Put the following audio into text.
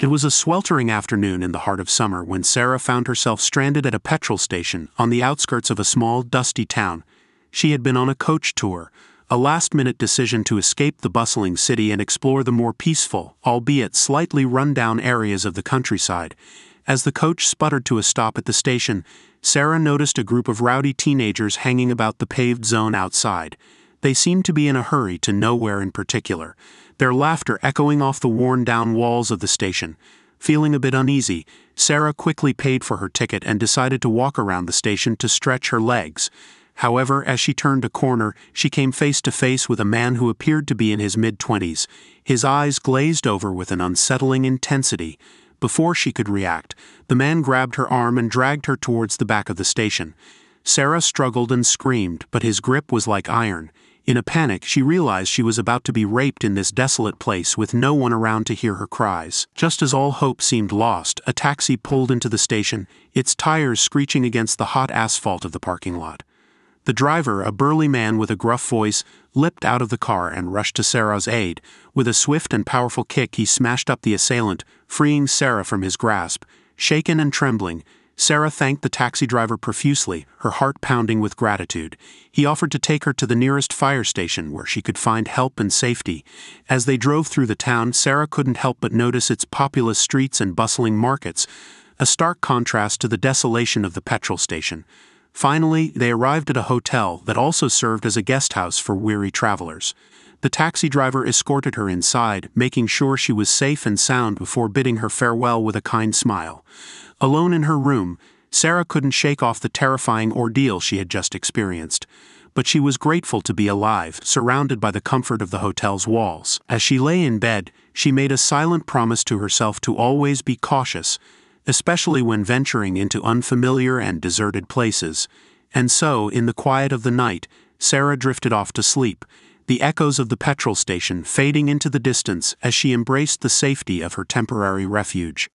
It was a sweltering afternoon in the heart of summer when Sarah found herself stranded at a petrol station on the outskirts of a small, dusty town. She had been on a coach tour, a last-minute decision to escape the bustling city and explore the more peaceful, albeit slightly run-down areas of the countryside. As the coach sputtered to a stop at the station, Sarah noticed a group of rowdy teenagers hanging about the paved zone outside. They seemed to be in a hurry to nowhere in particular, their laughter echoing off the worn-down walls of the station. Feeling a bit uneasy, Sarah quickly paid for her ticket and decided to walk around the station to stretch her legs. However, as she turned a corner, she came face to face with a man who appeared to be in his mid-20s, his eyes glazed over with an unsettling intensity. Before she could react, the man grabbed her arm and dragged her towards the back of the station. Sarah struggled and screamed, but his grip was like iron. In a panic, she realized she was about to be raped in this desolate place with no one around to hear her cries. Just as all hope seemed lost, a taxi pulled into the station, its tires screeching against the hot asphalt of the parking lot. The driver, a burly man with a gruff voice, leapt out of the car and rushed to Sarah's aid. With a swift and powerful kick, he smashed up the assailant, freeing Sarah from his grasp. Shaken and trembling, Sarah thanked the taxi driver profusely, her heart pounding with gratitude. He offered to take her to the nearest fire station where she could find help and safety. As they drove through the town, Sarah couldn't help but notice its populous streets and bustling markets, a stark contrast to the desolation of the petrol station. Finally, they arrived at a hotel that also served as a guest house for weary travelers. The taxi driver escorted her inside, making sure she was safe and sound before bidding her farewell with a kind smile. Alone in her room, Sarah couldn't shake off the terrifying ordeal she had just experienced. But she was grateful to be alive, surrounded by the comfort of the hotel's walls. As she lay in bed, she made a silent promise to herself to always be cautious, especially when venturing into unfamiliar and deserted places. And so, in the quiet of the night, Sarah drifted off to sleep, the echoes of the petrol station fading into the distance as she embraced the safety of her temporary refuge.